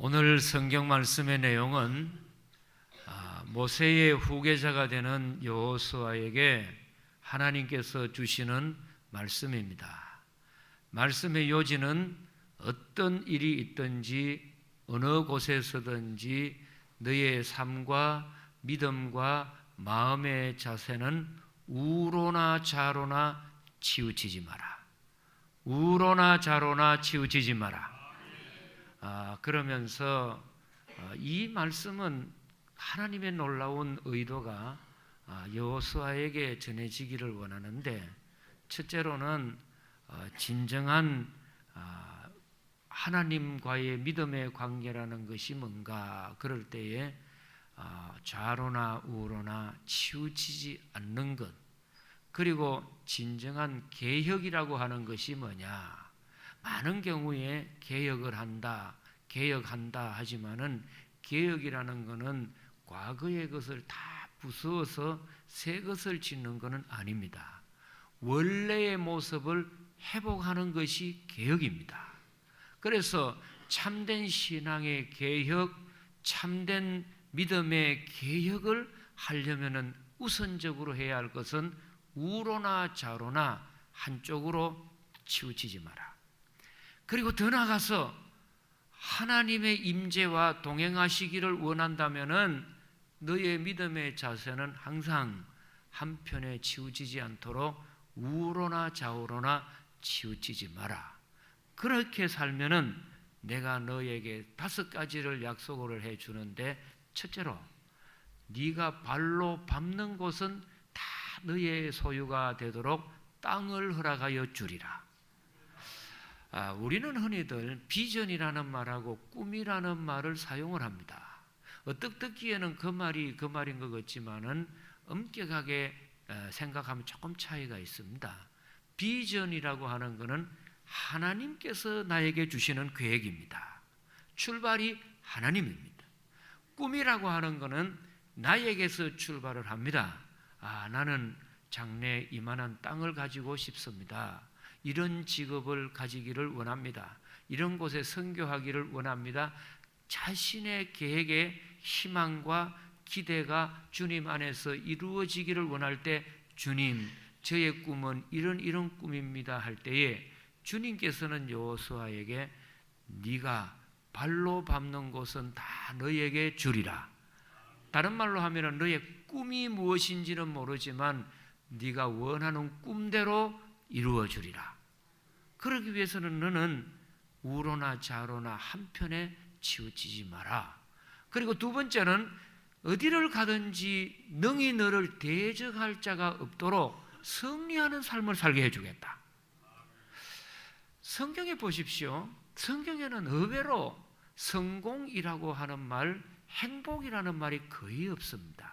오늘 성경 말씀의 내용은 모세의 후계자가 되는 여호수아에게 하나님께서 주시는 말씀입니다. 말씀의 요지는 어떤 일이 있든지 어느 곳에서든지 너의 삶과 믿음과 마음의 자세는 우로나 좌로나 치우치지 마라. 우로나 좌로나 치우치지 마라. 그러면서 이 말씀은 하나님의 놀라운 의도가 여호수아에게 전해지기를 원하는데, 첫째로는 진정한 하나님과의 믿음의 관계라는 것이 뭔가, 그럴 때에 좌로나 우로나 치우치지 않는 것, 그리고 진정한 개혁이라고 하는 것이 뭐냐. 많은 경우에 개혁한다 하지만은 개혁이라는 것은 과거의 것을 다 부수어서 새 것을 짓는 것은 아닙니다. 원래의 모습을 회복하는 것이 개혁입니다. 그래서 참된 신앙의 개혁, 참된 믿음의 개혁을 하려면은 우선적으로 해야 할 것은 우로나 좌로나 한쪽으로 치우치지 마라. 그리고 더 나아가서 하나님의 임재와 동행하시기를 원한다면은 너의 믿음의 자세는 항상 한편에 치우치지 않도록 우로나 좌우로나 치우치지 마라. 그렇게 살면은 내가 너에게 5가지를 약속을 해 주는데, 첫째로 네가 발로 밟는 곳은 다 너의 소유가 되도록 땅을 허락하여 주리라. 우리는 흔히들 비전이라는 말하고 꿈이라는 말을 사용을 합니다. 어떻게 듣기에는 그 말인 것 같지만은 엄격하게 생각하면 조금 차이가 있습니다. 비전이라고 하는 것은 하나님께서 나에게 주시는 계획입니다. 출발이 하나님입니다. 꿈이라고 하는 것은 나에게서 출발을 합니다. 나는 장래에 이만한 땅을 가지고 싶습니다. 이런 직업을 가지기를 원합니다. 이런 곳에 선교하기를 원합니다. 자신의 계획에 희망과 기대가 주님 안에서 이루어지기를 원할 때, 주님, 저의 꿈은 이런 꿈입니다 할 때에 주님께서는 여호수아에게 네가 발로 밟는 곳은 다 너에게 주리라. 다른 말로 하면 너의 꿈이 무엇인지는 모르지만 네가 원하는 꿈대로 이루어 주리라. 그러기 위해서는 너는 우로나 좌로나 한편에 치우치지 마라. 그리고 두 번째는 어디를 가든지 능히 너를 대적할 자가 없도록 승리하는 삶을 살게 해주겠다. 성경에 보십시오. 성경에는 의외로 성공이라고 하는 말, 행복이라는 말이 거의 없습니다.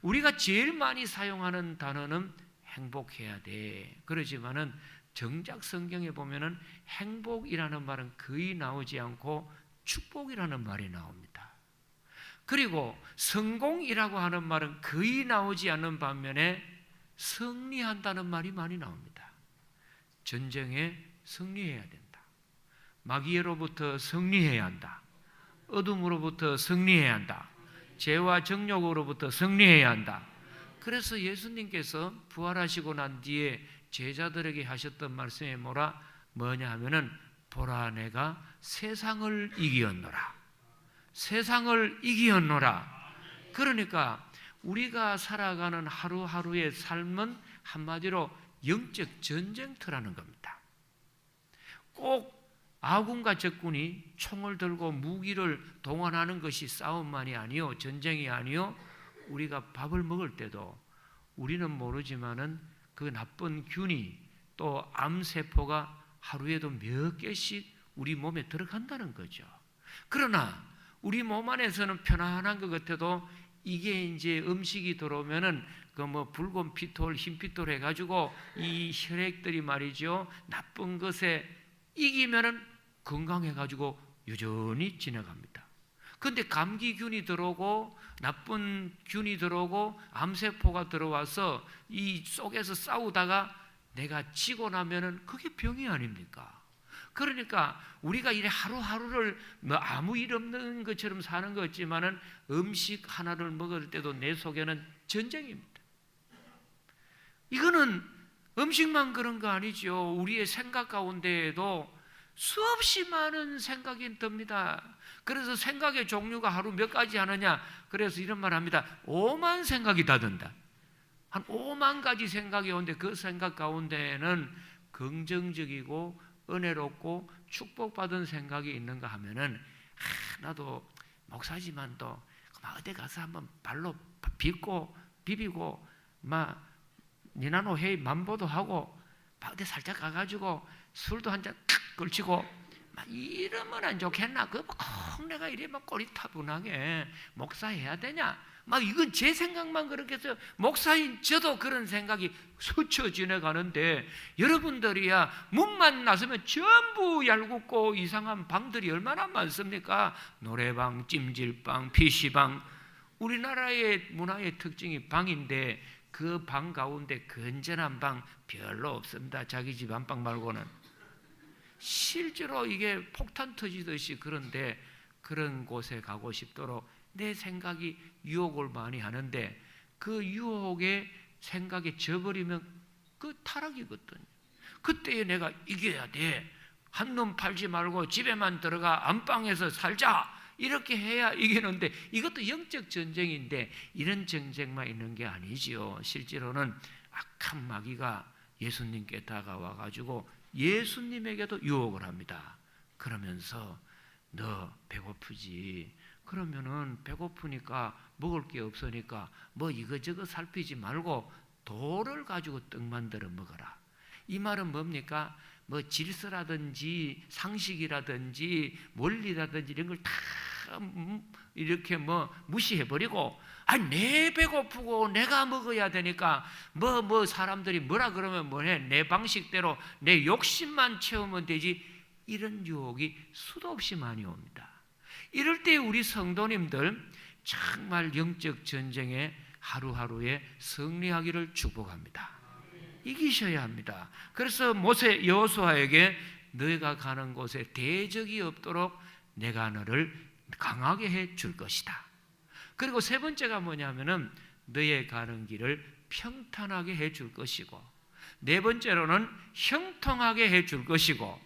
우리가 제일 많이 사용하는 단어는 행복해야 돼. 그러지만은 정작 성경에 보면은 행복이라는 말은 거의 나오지 않고 축복이라는 말이 나옵니다. 그리고 성공이라고 하는 말은 거의 나오지 않는 반면에 승리한다는 말이 많이 나옵니다. 전쟁에 승리해야 된다. 마귀로부터 승리해야 한다. 어둠으로부터 승리해야 한다. 죄와 정욕으로부터 승리해야 한다. 그래서 예수님께서 부활하시고 난 뒤에 제자들에게 하셨던 말씀이 뭐냐 하면은, 보라 내가 세상을 이기었노라. 세상을 이기었노라. 그러니까 우리가 살아가는 하루하루의 삶은 한마디로 영적 전쟁터라는 겁니다. 꼭 아군과 적군이 총을 들고 무기를 동원하는 것이 싸움만이 아니요, 전쟁이 아니요, 우리가 밥을 먹을 때도 우리는 모르지만은 그 나쁜 균이, 또 암세포가 하루에도 몇 개씩 우리 몸에 들어간다는 거죠. 그러나 우리 몸 안에서는 편안한 것 같아도 이게 이제 음식이 들어오면은 그 붉은 피톨, 흰 피톨 해가지고 이 혈액들이 말이죠, 나쁜 것에 이기면은 건강해가지고 여전히 지나갑니다. 그런데 감기균이 들어오고 나쁜 균이 들어오고 암세포가 들어와서 이 속에서 싸우다가 내가 지고 나면은 그게 병이 아닙니까? 그러니까 우리가 이래 하루하루를 뭐 아무 일 없는 것처럼 사는 것 같지만은 음식 하나를 먹을 때도 내 속에는 전쟁입니다. 이거는 음식만 그런 거 아니죠. 우리의 생각 가운데에도 수없이 많은 생각이 듭니다. 그래서 생각의 종류가 하루 몇 가지 하느냐? 그래서 이런 말 합니다. 5만 생각이 다 든다. 한 5만 가지 생각이 오는데 그 생각 가운데에는 긍정적이고 은혜롭고 축복받은 생각이 있는가 하면은 나도 목사지만 또 어디 가서 한번 발로 빗고 비비고 막 니나노 회의 만보도 하고 어디 살짝 가가지고 술도 한잔 걸치고 막 이러면 안 좋겠나? 꼭 내가 이러면 꼬리타분하게 목사해야 되냐? 막 이건 제 생각만 그렇게 해서 목사인 저도 그런 생각이 스쳐 지나가는데 여러분들이야 문만 나서면 전부 얄궂고 이상한 방들이 얼마나 많습니까? 노래방, 찜질방, PC방. 우리나라의 문화의 특징이 방인데 그 방 가운데 건전한 방 별로 없습니다. 자기 집 안방 말고는. 실제로 이게 폭탄 터지듯이 그런데 그런 곳에 가고 싶도록 내 생각이 유혹을 많이 하는데 그 유혹에 생각에 져버리면 그 타락이거든요. 그때 내가 이겨야 돼. 한눈 팔지 말고 집에만 들어가 안방에서 살자. 이렇게 해야 이기는데 이것도 영적 전쟁인데 이런 전쟁만 있는 게 아니지요. 실제로는 악한 마귀가 예수님께 다가와 가지고 예수님에게도 유혹을 합니다. 그러면서 너 배고프지? 그러면은 배고프니까 먹을 게 없으니까 뭐 이거저거 살피지 말고 돌을 가지고 떡 만들어 먹어라. 이 말은 뭡니까? 뭐 질서라든지 상식이라든지 원리라든지 이런 걸 다 이렇게 뭐 무시해버리고 내 배고프고 내가 먹어야 되니까 뭐 사람들이 뭐라 그러면 뭐해 내 방식대로 내 욕심만 채우면 되지. 이런 유혹이 수도 없이 많이 옵니다. 이럴 때 우리 성도님들 정말 영적 전쟁에 하루하루에 승리하기를 축복합니다. 이기셔야 합니다. 그래서 모세 여호수아에게 너희가 가는 곳에 대적이 없도록 내가 너를 강하게 해 줄 것이다. 그리고 세 번째가 뭐냐면은 너의 가는 길을 평탄하게 해 줄 것이고, 네 번째로는 형통하게 해 줄 것이고,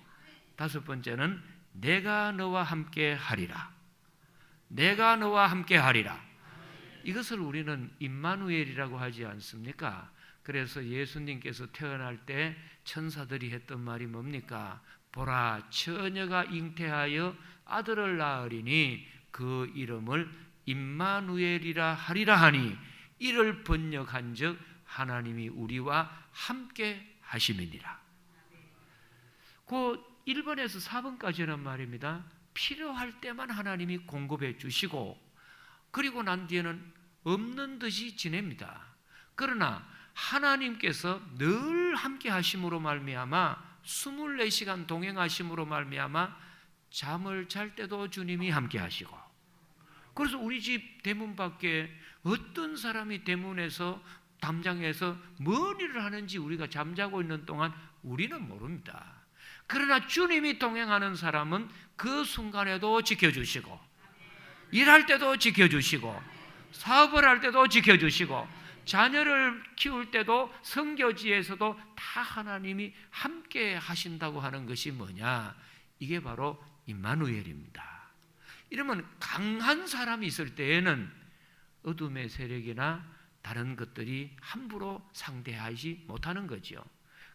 다섯 번째는 내가 너와 함께 하리라. 내가 너와 함께 하리라. 이것을 우리는 임마누엘이라고 하지 않습니까? 그래서 예수님께서 태어날 때 천사들이 했던 말이 뭡니까? 보라, 처녀가 잉태하여 아들을 낳으리니 그 이름을 임마누엘이라 하리라 하니 이를 번역한즉 하나님이 우리와 함께 하심이니라. 그 1번에서 4번까지는 말입니다. 필요할 때만 하나님이 공급해 주시고 그리고 난 뒤에는 없는 듯이 지냅니다. 그러나 하나님께서 늘 함께 하심으로 말미암아 24시간 동행하심으로 말미암아 잠을 잘 때도 주님이 함께 하시고, 그래서 우리 집 대문 밖에 어떤 사람이 대문에서 담장에서 뭔 일을 하는지 우리가 잠자고 있는 동안 우리는 모릅니다. 그러나 주님이 동행하는 사람은 그 순간에도 지켜주시고 일할 때도 지켜주시고 사업을 할 때도 지켜주시고 자녀를 키울 때도 선교지에서도 다 하나님이 함께 하신다고 하는 것이 뭐냐? 이게 바로 임마누엘입니다. 이러면 강한 사람이 있을 때에는 어둠의 세력이나 다른 것들이 함부로 상대하지 못하는 거죠.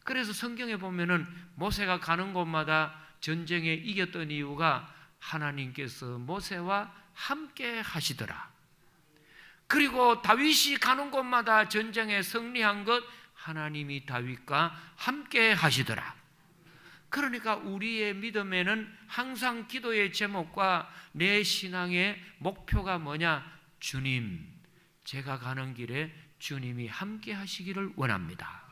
그래서 성경에 보면은 모세가 가는 곳마다 전쟁에 이겼던 이유가 하나님께서 모세와 함께 하시더라. 그리고 다윗이 가는 곳마다 전쟁에 승리한 것 하나님이 다윗과 함께 하시더라. 그러니까 우리의 믿음에는 항상 기도의 제목과 내 신앙의 목표가 뭐냐? 주님, 제가 가는 길에 주님이 함께 하시기를 원합니다.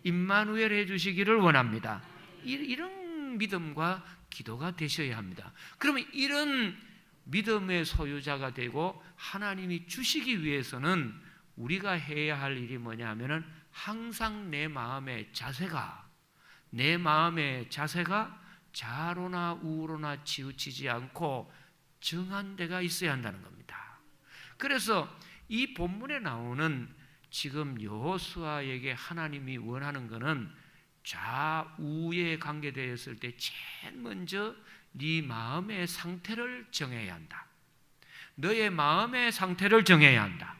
임마누엘 해주시기를 원합니다. 이런 믿음과 기도가 되셔야 합니다. 그러면 이런 믿음의 소유자가 되고 하나님이 주시기 위해서는 우리가 해야 할 일이 뭐냐 하면은 항상 내 마음의 자세가 좌로나 우로나 치우치지 않고 정한 데가 있어야 한다는 겁니다. 그래서 이 본문에 나오는 지금 여호수아에게 하나님이 원하는 것은 좌우에 관계되었을 때 제일 먼저 네 마음의 상태를 정해야 한다. 너의 마음의 상태를 정해야 한다.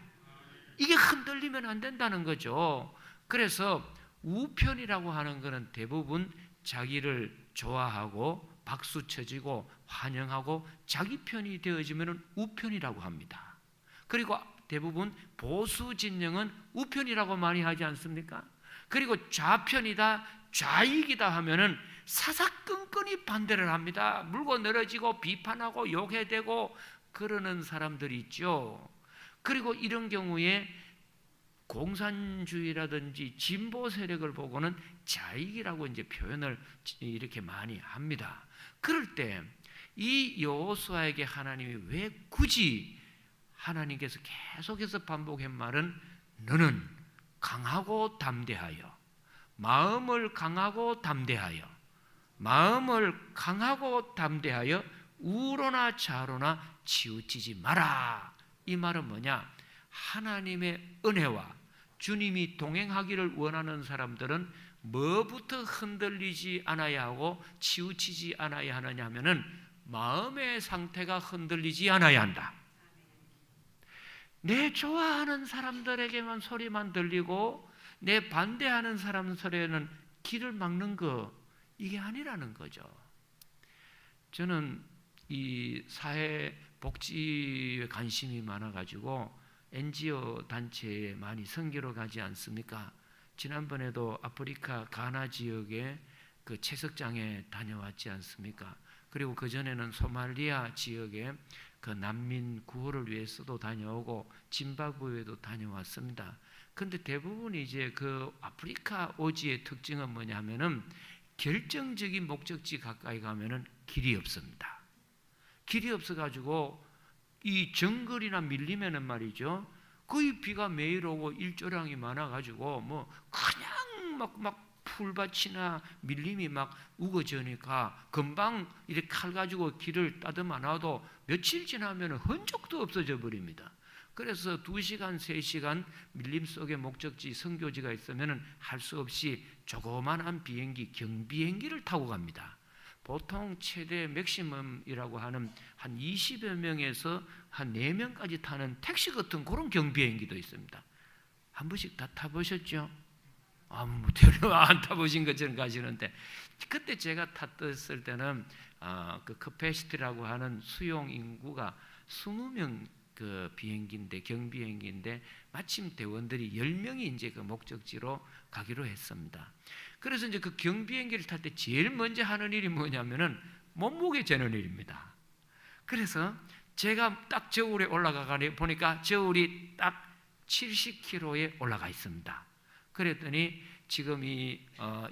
이게 흔들리면 안 된다는 거죠. 그래서 우편이라고 하는 것은 대부분 자기를 좋아하고 박수 쳐지고 환영하고 자기 편이 되어지면 우편이라고 합니다. 그리고 대부분 보수 진영은 우편이라고 많이 하지 않습니까? 그리고 좌편이다, 좌익이다 하면은 사사건건이 반대를 합니다. 물고 늘어지고 비판하고 욕해대고 그러는 사람들이 있죠. 그리고 이런 경우에 공산주의라든지 진보 세력을 보고는 좌익이라고 이제 표현을 이렇게 많이 합니다. 그럴 때 이 여호수아에게 하나님이 왜 굳이 하나님께서 계속해서 반복한 말은 너는 강하고 담대하여 마음을 강하고 담대하여 우로나 좌로나 치우치지 마라. 이 말은 뭐냐? 하나님의 은혜와 주님이 동행하기를 원하는 사람들은 뭐부터 흔들리지 않아야 하고 치우치지 않아야 하느냐 하면은 마음의 상태가 흔들리지 않아야 한다. 내 좋아하는 사람들에게만 소리만 들리고 내 반대하는 사람 소리에는 길을 막는 거, 이게 아니라는 거죠. 저는 이 사회복지에 관심이 많아가지고 NGO 단체에 많이 선교로 가지 않습니까? 지난번에도 아프리카 가나 지역에 그 채석장에 다녀왔지 않습니까? 그리고 그전에는 소말리아 지역에 그 난민 구호를 위해서도 다녀오고 짐바브웨도 다녀왔습니다. 근데 대부분 이제 그 아프리카 오지의 특징은 뭐냐면은 결정적인 목적지 가까이 가면은 길이 없습니다. 길이 없어가지고 이 정글이나 밀리면은 말이죠, 거의 비가 매일 오고 일조량이 많아가지고 뭐 그냥 막 풀밭이나 밀림이 막 우거지니까 금방 이렇게 칼 가지고 길을 따듬어 놔도 며칠 지나면 흔적도 없어져 버립니다. 그래서 2시간, 3시간 밀림 속에 목적지 선교지가 있으면 할 수 없이 조그만한 비행기, 경비행기를 타고 갑니다. 보통 최대 맥시멈이라고 하는 한 20여 명에서 한 4명까지 타는 택시 같은 그런 경비행기도 있습니다. 한 번씩 다 타보셨죠? 안 타보신 것처럼 가시는데, 그때 제가 탔을 때는 그 커패시티라고 하는 수용 인구가 20명 그 비행기인데, 경비행기인데 마침 대원들이 10명이 이제 그 목적지로 가기로 했습니다. 그래서 이제 그 경비행기를 탈 때 제일 먼저 하는 일이 뭐냐면은 몸무게 재는 일입니다. 그래서 제가 딱 저울에 올라가 보니까 저울이 딱 70kg에 올라가 있습니다. 그랬더니 지금 이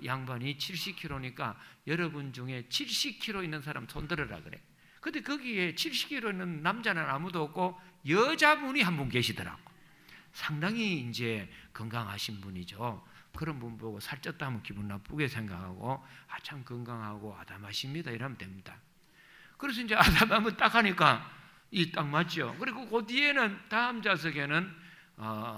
양반이 70kg니까 여러분 중에 70kg 있는 사람 손 들어라 그래. 근데 거기에 70kg 있는 남자는 아무도 없고 여자분이 한 분 계시더라고. 상당히 이제 건강하신 분이죠. 그런 분 보고 살쪘다 하면 기분 나쁘게 생각하고 참 건강하고 아담하십니다 이러면 됩니다. 그래서 이제 아담하면 딱 하니까 이 딱 맞죠. 그리고 그 뒤에는 다음 좌석에는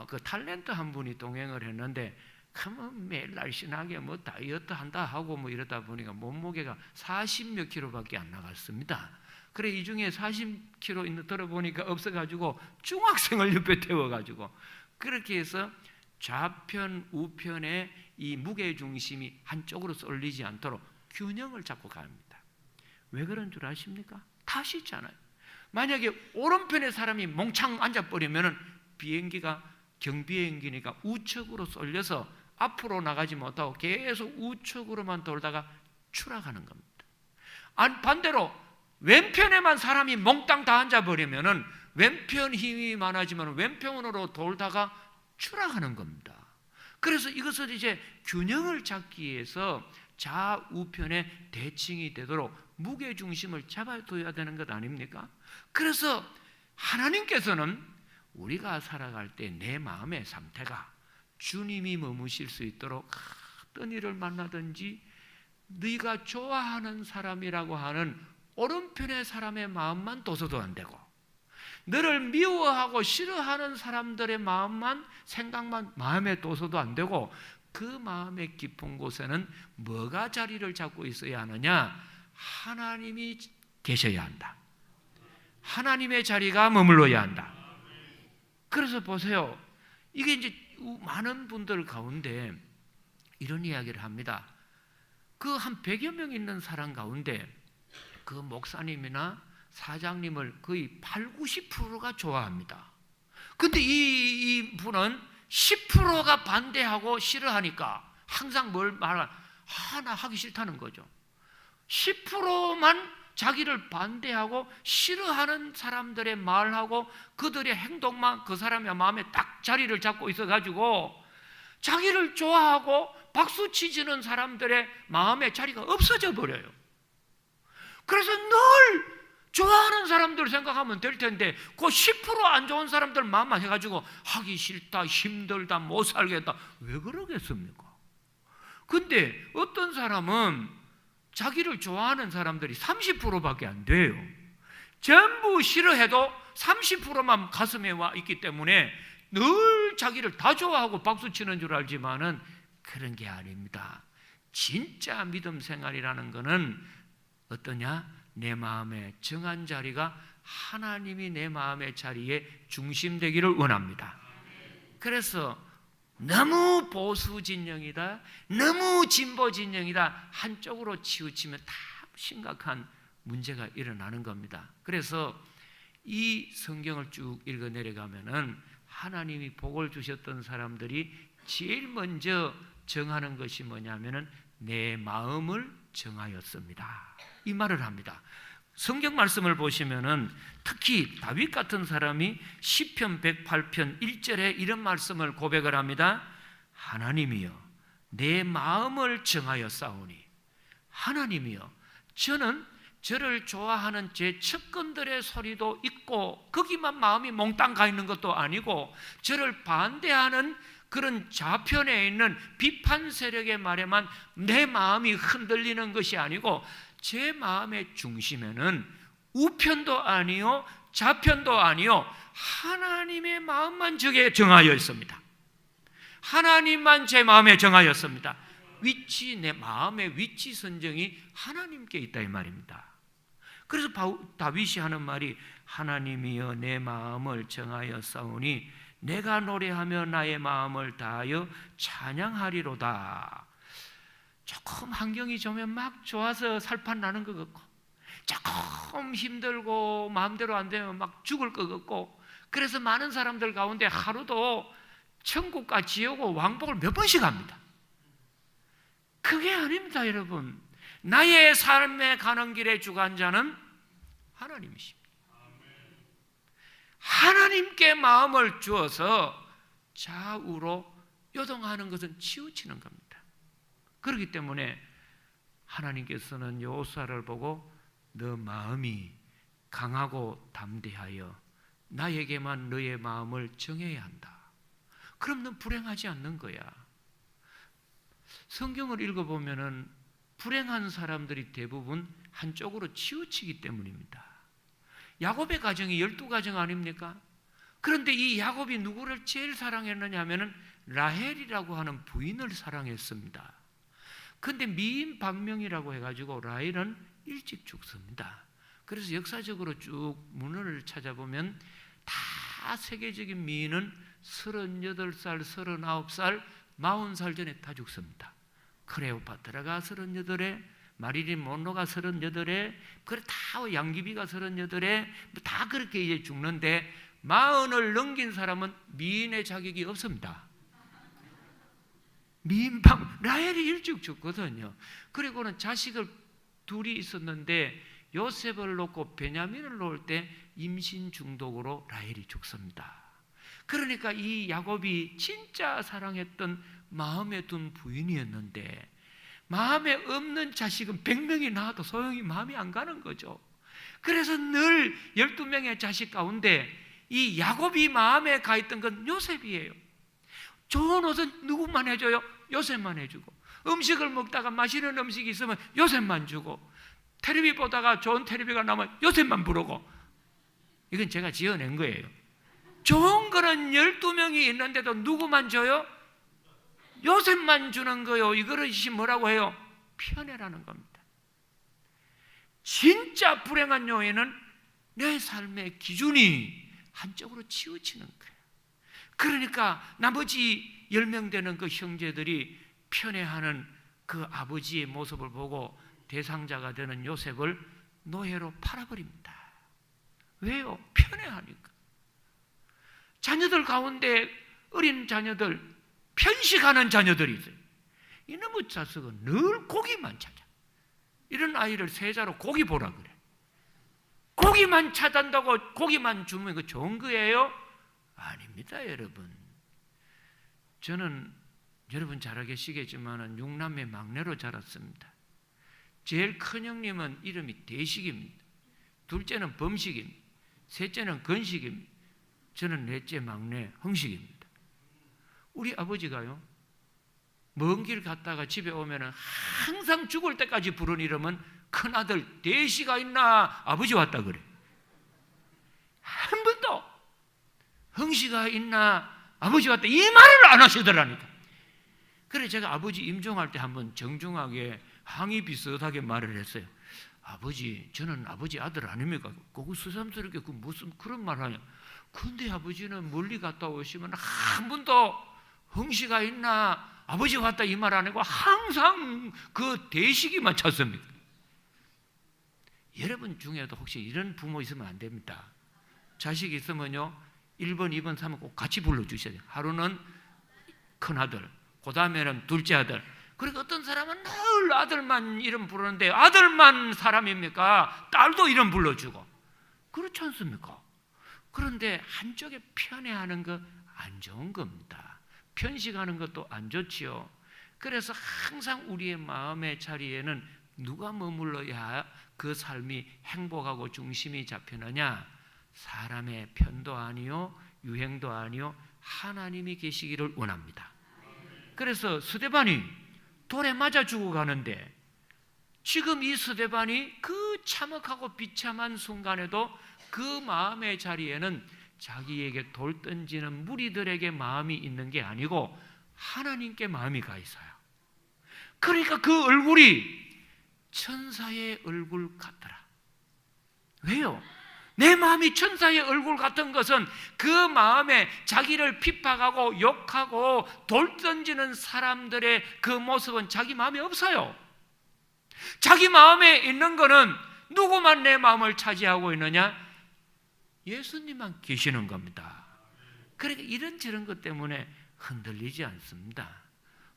그 탤런트 한 분이 동행을 했는데, 그러면 매일 날씬하게 뭐 다이어트 한다 하고 뭐 이러다 보니까 몸무게가 40몇 킬로밖에 안 나갔습니다. 그래 이 중에 40kg 있는 들어보니까 없어가지고 중학생을 옆에 태워가지고 그렇게 해서 좌편 우편의 이 무게 중심이 한쪽으로 쏠리지 않도록 균형을 잡고 갑니다. 왜 그런 줄 아십니까? 탓이 있잖아요. 만약에 오른편에 사람이 몽창 앉아버리면 비행기가 경비행기니까 우측으로 쏠려서 앞으로 나가지 못하고 계속 우측으로만 돌다가 추락하는 겁니다. 반대로 왼편에만 사람이 몽땅 다 앉아버리면 왼편 힘이 많아지면 왼편으로 돌다가 추락하는 겁니다. 그래서 이것을 이제 균형을 잡기 위해서 좌우편의 대칭이 되도록 무게중심을 잡아둬야 되는 것 아닙니까? 그래서 하나님께서는 우리가 살아갈 때 내 마음의 상태가 주님이 머무실 수 있도록 어떤 일을 만나든지 네가 좋아하는 사람이라고 하는 오른편의 사람의 마음만 둬서도 안 되고, 너를 미워하고 싫어하는 사람들의 마음만, 생각만 마음에 둬서도 안 되고, 그 마음의 깊은 곳에는 뭐가 자리를 잡고 있어야 하느냐? 하나님이 계셔야 한다. 하나님의 자리가 머물러야 한다. 그래서 보세요. 이게 이제 많은 분들 가운데 이런 이야기를 합니다. 그 한 100여 명 있는 사람 가운데 그 목사님이나 사장님을 거의 80, 90%가 좋아합니다. 근데 이 분은 10%가 반대하고 싫어하니까 항상 뭘 말하? 나 하기 싫다는 거죠. 10%만 자기를 반대하고 싫어하는 사람들의 말하고 그들의 행동만 그 사람의 마음에 딱 자리를 잡고 있어가지고 자기를 좋아하고 박수 치지는 사람들의 마음에 자리가 없어져 버려요. 그래서 늘 좋아하는 사람들 생각하면 될 텐데 그 10%안 좋은 사람들 마음만 해가지고 하기 싫다, 힘들다, 못 살겠다, 왜 그러겠습니까? 근데 어떤 사람은 자기를 좋아하는 사람들이 30%밖에 안 돼요. 전부 싫어해도 30%만 가슴에 와 있기 때문에 늘 자기를 다 좋아하고 박수치는 줄 알지만은 그런 게 아닙니다. 진짜 믿음 생활이라는 것은 어떠냐? 내 마음의 정한 자리가 하나님이 내 마음의 자리에 중심되기를 원합니다. 그래서 너무 보수 진영이다, 너무 진보 진영이다 한쪽으로 치우치면 다 심각한 문제가 일어나는 겁니다. 그래서 이 성경을 쭉 읽어 내려가면은 하나님이 복을 주셨던 사람들이 제일 먼저 정하는 것이 뭐냐면은 내 마음을 정하였습니다. 이 말을 합니다. 성경 말씀을 보시면은 특히 다윗 같은 사람이 시편 108편 1절에 이런 말씀을 고백을 합니다. 하나님이여 내 마음을 정하였사오니, 하나님이여 저는 저를 좋아하는 제 측근들의 소리도 있고 거기만 마음이 몽땅 가 있는 것도 아니고 저를 반대하는 그런 좌편에 있는 비판 세력의 말에만 내 마음이 흔들리는 것이 아니고 제 마음의 중심에는 우편도 아니요 좌편도 아니요 하나님의 마음만 저게 정하여 있습니다. 하나님만 제 마음에 정하였습니다. 위치, 내 마음의 위치 선정이 하나님께 있다 이 말입니다. 그래서 다윗이 하는 말이 하나님이여 내 마음을 정하였사오니 내가 노래하며 나의 마음을 다하여 찬양하리로다. 조금 환경이 좋으면 막 좋아서 살판 나는 것 같고, 조금 힘들고 마음대로 안 되면 막 죽을 것 같고, 그래서 많은 사람들 가운데 하루도 천국과 지옥과 왕복을 몇 번씩 합니다. 그게 아닙니다, 여러분. 나의 삶에 가는 길의 주관자는 하나님이십니다. 하나님께 마음을 주어서 좌우로 요동하는 것은 치우치는 겁니다. 그렇기 때문에 하나님께서는 여호수아를 보고 너 마음이 강하고 담대하여 나에게만 너의 마음을 정해야 한다. 그럼 넌 불행하지 않는 거야. 성경을 읽어보면은 불행한 사람들이 대부분 한쪽으로 치우치기 때문입니다. 야곱의 가정이 12가정 아닙니까? 그런데 이 야곱이 누구를 제일 사랑했느냐 하면은 라헬이라고 하는 부인을 사랑했습니다. 그런데 미인 반명이라고 해가지고 라헬은 일찍 죽습니다. 그래서 역사적으로 쭉 문헌을 찾아보면 다 세계적인 미인은 38살, 39살, 40살 전에 다 죽습니다. 클레오파트라가 38에, 마릴린 몬로가 38에, 그래 다 양귀비가 38에, 다 그렇게 이제 죽는데 40을 넘긴 사람은 미인의 자격이 없습니다. 미인방 라헬이 일찍 죽거든요. 그리고는 자식을 둘이 있었는데 요셉을 놓고 베냐민을 놓을 때 임신 중독으로 라헬이 죽습니다. 그러니까 이 야곱이 진짜 사랑했던 마음에 둔 부인이었는데 마음에 없는 자식은 100명이 낳아도 소용이 마음이 안 가는 거죠. 그래서 늘 12명의 자식 가운데 이 야곱이 마음에 가 있던 건 요셉이에요. 좋은 옷은 누구만 해줘요? 요셉만 해주고, 음식을 먹다가 맛있는 음식이 있으면 요셉만 주고, 텔레비 보다가 좋은 텔레비가 나오면 요셉만 부르고. 이건 제가 지어낸 거예요. 좋은 거는 12명이 있는데도 누구만 줘요? 요셉만 주는 거요. 이거를 뭐라고 해요? 편애라는 겁니다. 진짜 불행한 요인은 내 삶의 기준이 한쪽으로 치우치는 거예요. 그러니까 나머지 10명 되는 그 형제들이 편애하는 그 아버지의 모습을 보고 대상자가 되는 요셉을 노예로 팔아버립니다. 왜요? 편애하니까. 자녀들 가운데 어린 자녀들, 편식하는 자녀들이 있어요. 이놈의 자식은 늘 고기만 찾아. 이런 아이를 세자로 고기 보라 그래. 고기만 찾아한다고 고기만 주면 그 좋은 거예요? 아닙니다, 여러분. 저는 여러분 잘 아시겠지만 6남매 막내로 자랐습니다. 제일 큰 형님은 이름이 대식입니다. 둘째는 범식입니다. 셋째는 건식입니다. 저는 넷째 막내 흥식입니다. 우리 아버지가요, 먼 길 갔다가 집에 오면 항상 죽을 때까지 부른 이름은 큰아들 대시가 있나 아버지 왔다 그래. 한 번도 흥시가 있나 아버지 왔다 이 말을 안 하시더라니까. 그래 제가 아버지 임종할 때 한번 정중하게 항의 비슷하게 말을 했어요. 아버지, 저는 아버지 아들 아닙니까? 그거 수삼스럽게 그 무슨 그런 말 하냐. 근데 아버지는 멀리 갔다 오시면 한 번도 흥시가 있나 아버지 왔다 이 말 안 하고 항상 그 대시기만 찾습니다. 여러분 중에도 혹시 이런 부모 있으면 안 됩니다. 자식 있으면요 1번, 2번, 3번 꼭 같이 불러주셔야 돼요. 하루는 큰아들, 그 다음에는 둘째 아들. 그리고 어떤 사람은 늘 아들만 이름 부르는데 아들만 사람입니까? 딸도 이름 불러주고 그렇지 않습니까? 그런데 한쪽에 편애하는 거 안 좋은 겁니다. 편식하는 것도 안 좋지요. 그래서 항상 우리의 마음의 자리에는 누가 머물러야 그 삶이 행복하고 중심이 잡히느냐? 사람의 편도 아니요 유행도 아니요 하나님이 계시기를 원합니다. 그래서 스데반이 돌에 맞아 죽어가는데 지금 이 스데반이 그 참혹하고 비참한 순간에도 그 마음의 자리에는 자기에게 돌 던지는 무리들에게 마음이 있는 게 아니고 하나님께 마음이 가 있어요. 그러니까 그 얼굴이 천사의 얼굴 같더라. 왜요? 내 마음이 천사의 얼굴 같은 것은 그 마음에 자기를 핍박하고 욕하고 돌 던지는 사람들의 그 모습은 자기 마음에 없어요. 자기 마음에 있는 거는 누구만 내 마음을 차지하고 있느냐? 예수님만 계시는 겁니다. 그러니까 이런저런 것 때문에 흔들리지 않습니다.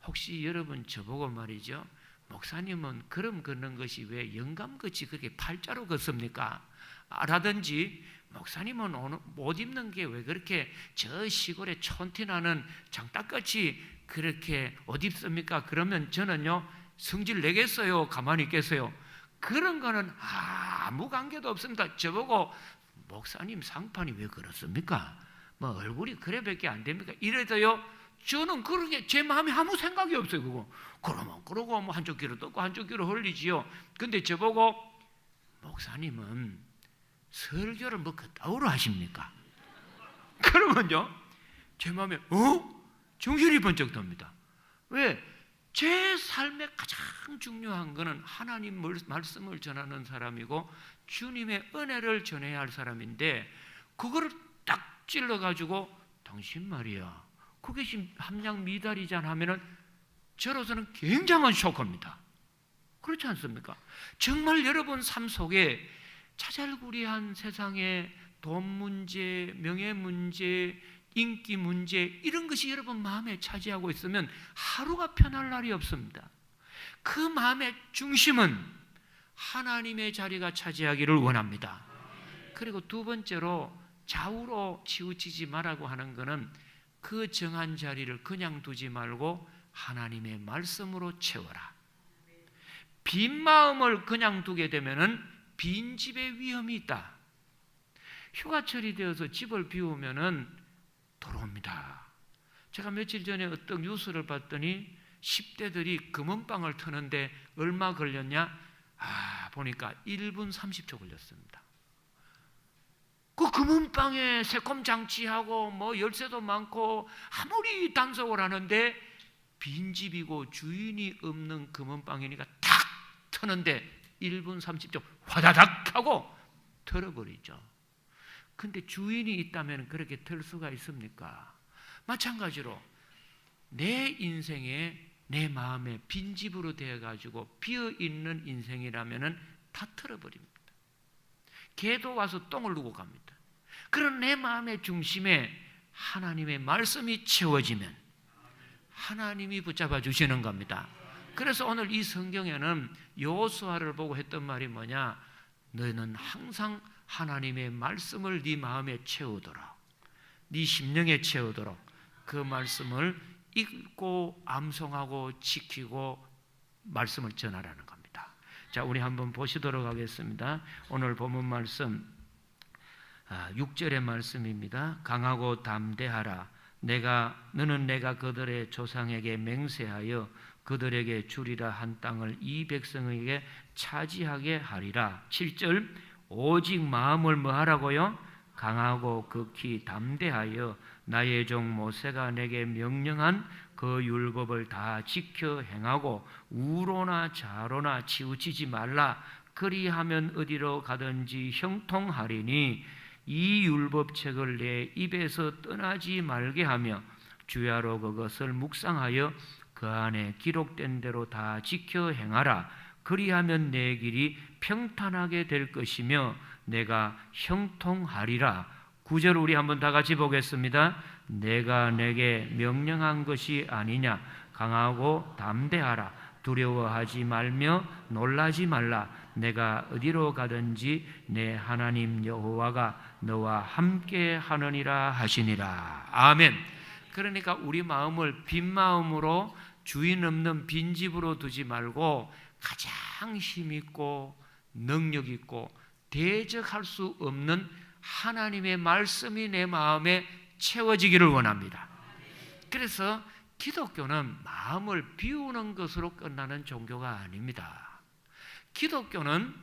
혹시 여러분 저보고 말이죠, 목사님은 걸음 걷는 것이 왜 영감같이 그렇게 팔자로 걷습니까? 라든지 목사님은 옷 입는 게 왜 그렇게 저 시골에 촌티나는 장딱같이 그렇게 옷 입습니까? 그러면 저는요 성질 내겠어요? 가만히 있겠어요? 그런 거는 아무 관계도 없습니다. 저보고 목사님 상판이 왜 그렇습니까? 뭐 얼굴이 그래밖에 안 됩니까? 이래도요 저는 그렇게 제 마음에 아무 생각이 없어요. 그거 그러면 그러고 뭐 한쪽 귀로 떴고 한쪽 귀로 흘리지요. 근데 저보고 목사님은 설교를 뭐 그따위로 하십니까? 그러면요 제 마음에 정신이 번쩍 듭니다. 왜? 제 삶에 가장 중요한 것은 하나님 말씀을 전하는 사람이고 주님의 은혜를 전해야 할 사람인데 그거를 딱 찔러가지고 당신 말이야 그게 지금 함량 미달이잖아 하면은 저로서는 굉장한 쇼크입니다. 그렇지 않습니까? 정말 여러분 삶 속에 자잘구리한 세상에 돈 문제, 명예 문제, 인기 문제 이런 것이 여러분 마음에 차지하고 있으면 하루가 편할 날이 없습니다. 그 마음의 중심은 하나님의 자리가 차지하기를 원합니다. 그리고 두 번째로 좌우로 치우치지 말라고 하는 것은 그 정한 자리를 그냥 두지 말고 하나님의 말씀으로 채워라. 빈 마음을 그냥 두게 되면은 빈 집의 위험이 있다. 휴가철이 되어서 집을 비우면은 돌아옵니다. 제가 며칠 전에 어떤 뉴스를 봤더니 10대들이 금은방을 트는데 얼마 걸렸냐? 보니까 1분 30초 걸렸습니다. 그 금은방에 새콤장치하고 뭐 열쇠도 많고 아무리 단속을 하는데 빈집이고 주인이 없는 금은방이니까 탁 트는데 1분 30초 화다닥 하고 털어버리죠. 근데 주인이 있다면 그렇게 털 수가 있습니까? 마찬가지로 내 인생에 내 마음에 빈집으로 되어가지고 비어있는 인생이라면 다 털어버립니다. 개도 와서 똥을 누고 갑니다. 그런 내 마음의 중심에 하나님의 말씀이 채워지면 하나님이 붙잡아 주시는 겁니다. 그래서 오늘 이 성경에는 여호수아를 보고 했던 말이 뭐냐? 너는 항상 하나님의 말씀을 네 마음에 채우도록, 네 심령에 채우도록 그 말씀을 읽고 암송하고 지키고 말씀을 전하라는 겁니다. 자, 우리 한번 보시도록 하겠습니다. 오늘 본문 말씀 6절의 말씀입니다. 강하고 담대하라. 너는 내가 그들의 조상에게 맹세하여 그들에게 주리라 한 땅을 이 백성에게 차지하게 하리라. 7절 오직 마음을 뭐 하라고요? 강하고 극히 담대하여 나의 종 모세가 내게 명령한 그 율법을 다 지켜 행하고 우로나 좌로나 치우치지 말라. 그리하면 어디로 가든지 형통하리니 이 율법책을 내 입에서 떠나지 말게 하며 주야로 그것을 묵상하여 그 안에 기록된 대로 다 지켜 행하라. 그리하면 내 길이 평탄하게 될 것이며 내가 형통하리라. 9절 우리 한번 다 같이 보겠습니다. 내가 내게 명령한 것이 아니냐? 강하고 담대하라. 두려워하지 말며 놀라지 말라. 내가 어디로 가든지 내 하나님 여호와가 너와 함께 하느니라 하시니라. 아멘. 그러니까 우리 마음을 빈 마음으로 주인 없는 빈집으로 두지 말고 가장 힘있고 능력있고 대적할 수 없는 하나님의 말씀이 내 마음에 채워지기를 원합니다. 그래서 기독교는 마음을 비우는 것으로 끝나는 종교가 아닙니다. 기독교는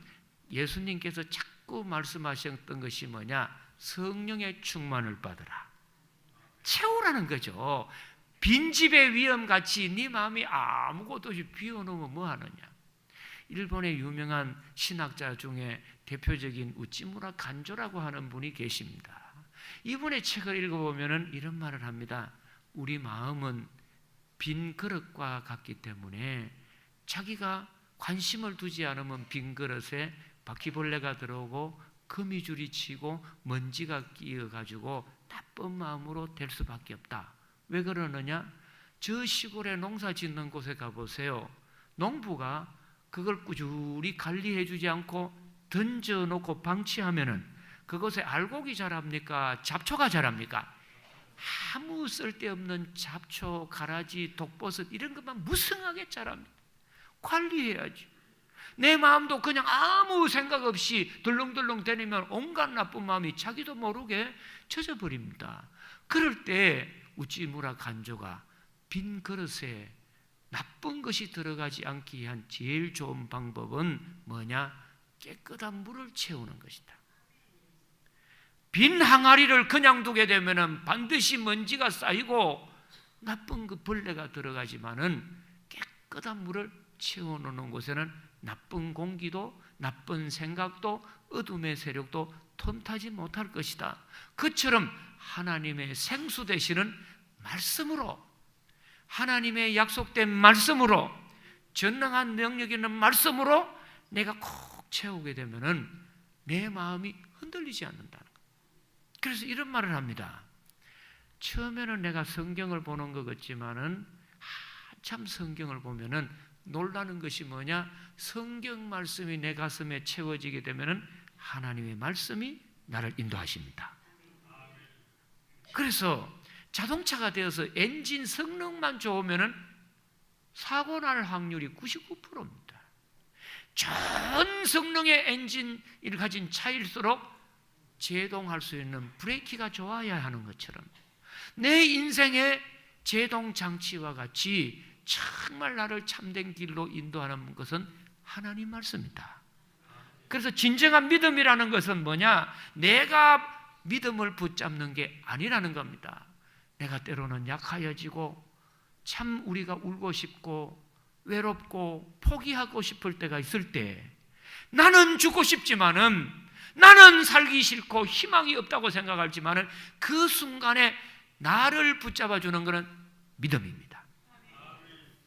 예수님께서 자꾸 말씀하셨던 것이 뭐냐? 성령의 충만을 받으라. 채우라는 거죠. 빈집의 위험같이 네 마음이 아무것도 없이 비워놓으면 뭐하느냐? 일본의 유명한 신학자 중에 대표적인 우찌무라 간조라고 하는 분이 계십니다. 이분의 책을 읽어보면 이런 말을 합니다. 우리 마음은 빈 그릇과 같기 때문에 자기가 관심을 두지 않으면 빈 그릇에 바퀴벌레가 들어오고 거미줄이 치고 먼지가 끼어가지고 나쁜 마음으로 될 수밖에 없다. 왜 그러느냐? 저 시골에 농사 짓는 곳에 가보세요. 농부가 그걸 꾸준히 관리해 주지 않고 던져놓고 방치하면은 그것에 알곡이 자랍니까? 잡초가 자랍니까? 아무 쓸데없는 잡초, 가라지, 독버섯 이런 것만 무성하게 자랍니다. 관리해야지. 내 마음도 그냥 아무 생각 없이 덜렁덜렁 대니면 온갖 나쁜 마음이 자기도 모르게 젖어버립니다. 그럴 때 우찌무라 간조가 빈 그릇에 나쁜 것이 들어가지 않기 위한 제일 좋은 방법은 뭐냐? 깨끗한 물을 채우는 것이다. 빈 항아리를 그냥 두게 되면 반드시 먼지가 쌓이고 나쁜 그 벌레가 들어가지만은 깨끗한 물을 채워놓는 곳에는 나쁜 공기도 나쁜 생각도 어둠의 세력도 틈타지 못할 것이다. 그처럼 하나님의 생수 되시는 말씀으로, 하나님의 약속된 말씀으로, 전능한 능력 있는 말씀으로 내가 콕 채우게 되면은 내 마음이 흔들리지 않는다는 거예요. 그래서 이런 말을 합니다. 처음에는 내가 성경을 보는 것 같지만은 한참 성경을 보면은 놀라는 것이 뭐냐? 성경 말씀이 내 가슴에 채워지게 되면은 하나님의 말씀이 나를 인도하십니다. 그래서 자동차가 되어서 엔진 성능만 좋으면은 사고 날 확률이 99%입니다. 전 성능의 엔진을 가진 차일수록 제동할 수 있는 브레이크가 좋아야 하는 것처럼 내 인생의 제동 장치와 같이 정말 나를 참된 길로 인도하는 것은 하나님 말씀이다. 그래서 진정한 믿음이라는 것은 뭐냐? 내가 믿음을 붙잡는 게 아니라는 겁니다. 내가 때로는 약하여지고 참 우리가 울고 싶고 외롭고 포기하고 싶을 때가 있을 때 나는 죽고 싶지만은, 나는 살기 싫고 희망이 없다고 생각하지만은 그 순간에 나를 붙잡아주는 것은 믿음입니다.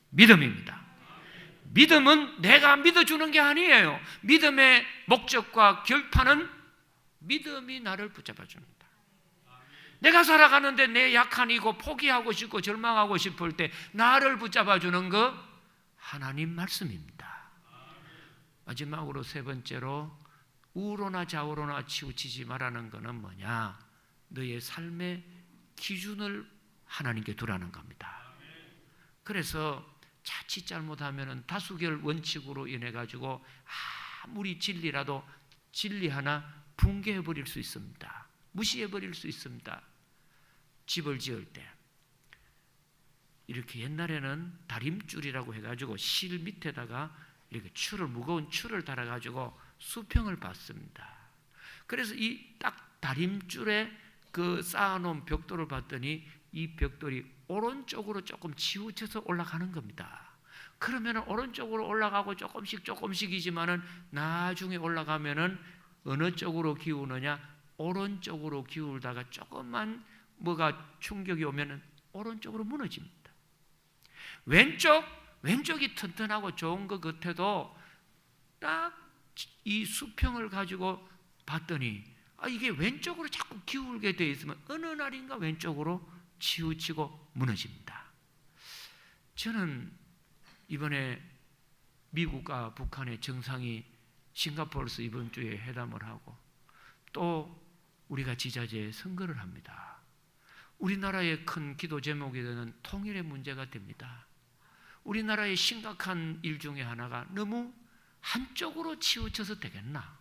믿음입니다. 믿음은 내가 믿어주는 게 아니에요. 믿음의 목적과 결판은 믿음이 나를 붙잡아줍니다. 내가 살아가는데 내 약한 이고 포기하고 싶고 절망하고 싶을 때 나를 붙잡아주는 거 하나님 말씀입니다. 마지막으로 세 번째로, 우로나 좌우로나 치우치지 말라는 것은 뭐냐? 너의 삶의 기준을 하나님께 두라는 겁니다. 그래서 자칫 잘못하면 다수결 원칙으로 인해 가지고 아무리 진리라도 진리 하나 붕괴해 버릴 수 있습니다. 무시해 버릴 수 있습니다. 집을 지을 때 이렇게 옛날에는 다림줄이라고 해가지고 실 밑에다가 이렇게 무거운 줄을 달아가지고 수평을 봤습니다. 그래서 이 딱 다림줄에 그 쌓아놓은 벽돌을 봤더니 이 벽돌이 오른쪽으로 조금 치우쳐서 올라가는 겁니다. 그러면 오른쪽으로 올라가고 조금씩이지만은 나중에 올라가면은 어느 쪽으로 기우느냐? 오른쪽으로 기울다가 조금만 뭐가 충격이 오면은 오른쪽으로 무너집니다. 왼쪽이 튼튼하고 좋은 것 같아도 딱 이 수평을 가지고 봤더니 이게 왼쪽으로 자꾸 기울게 되어 있으면 어느 날인가 왼쪽으로 치우치고 무너집니다. 저는 이번에 미국과 북한의 정상이 싱가포르에서 이번 주에 회담을 하고 또 우리가 지자체에 선거를 합니다. 우리나라의 큰 기도 제목이 되는 통일의 문제가 됩니다. 우리나라의 심각한 일 중에 하나가 너무 한쪽으로 치우쳐서 되겠나?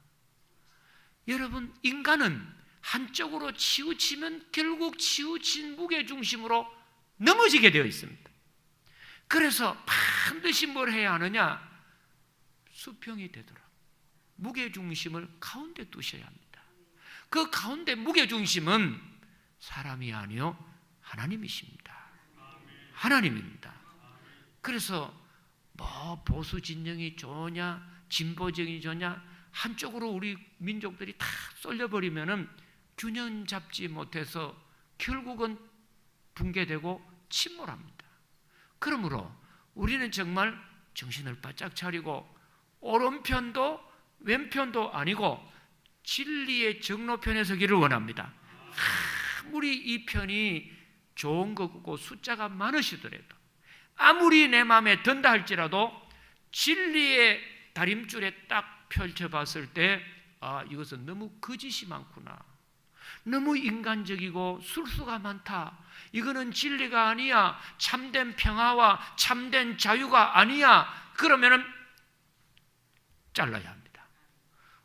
여러분, 인간은 한쪽으로 치우치면 결국 치우친 무게중심으로 넘어지게 되어 있습니다. 그래서 반드시 뭘 해야 하느냐? 수평이 되도록 무게중심을 가운데 두셔야 합니다. 그 가운데 무게중심은 사람이 아니요 하나님이십니다. 하나님입니다. 그래서 뭐 보수 진영이 좋으냐 진보적이 좋으냐 한쪽으로 우리 민족들이 다 쏠려버리면은 균형 잡지 못해서 결국은 붕괴되고 침몰합니다. 그러므로 우리는 정말 정신을 바짝 차리고 오른편도 왼편도 아니고 진리의 정로편에 서기를 원합니다. 아무리 이 편이 좋은 거고 숫자가 많으시더라도, 아무리 내 마음에 든다 할지라도 진리의 다림줄에 딱 펼쳐봤을 때 이것은 너무 거짓이 많구나, 너무 인간적이고 술수가 많다, 이거는 진리가 아니야, 참된 평화와 참된 자유가 아니야, 그러면은 잘라야 합니다.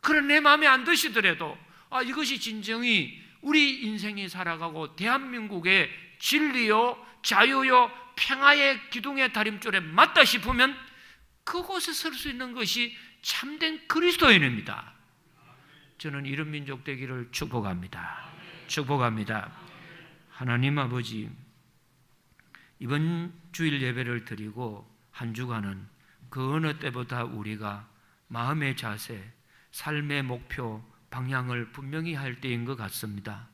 그런 내 마음에 안 드시더라도 이것이 진정이 우리 인생이 살아가고 대한민국의 진리요 자유요 평화의 기둥의 다림줄에 맞다 싶으면 그곳에 설 수 있는 것이 참된 그리스도인입니다. 저는 이런 민족 되기를 축복합니다. 축복합니다. 하나님 아버지, 이번 주일 예배를 드리고 한 주간은 그 어느 때보다 우리가 마음의 자세, 삶의 목표, 방향을 분명히 할 때인 것 같습니다.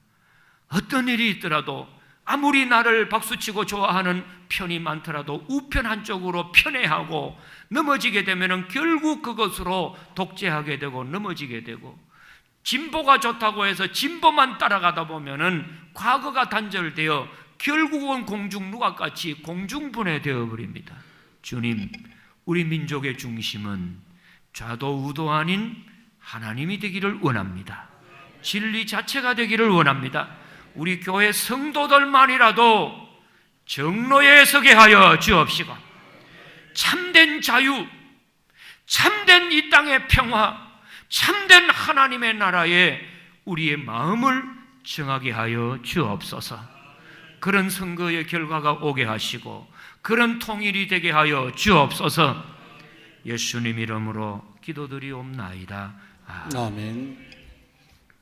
어떤 일이 있더라도 아무리 나를 박수치고 좋아하는 편이 많더라도 우편 한쪽으로 편애하고 넘어지게 되면 결국 그것으로 독재하게 되고 넘어지게 되고, 진보가 좋다고 해서 진보만 따라가다 보면은 과거가 단절되어 결국은 공중누각같이 공중분해되어 버립니다. 주님, 우리 민족의 중심은 좌도 우도 아닌 하나님이 되기를 원합니다. 진리 자체가 되기를 원합니다. 우리 교회 성도들만이라도 정로에 서게 하여 주옵시고, 참된 자유, 참된 이 땅의 평화, 참된 하나님의 나라에 우리의 마음을 정하게 하여 주옵소서. 그런 선거의 결과가 오게 하시고 그런 통일이 되게 하여 주옵소서. 예수님 이름으로 기도드리옵나이다. 아멘.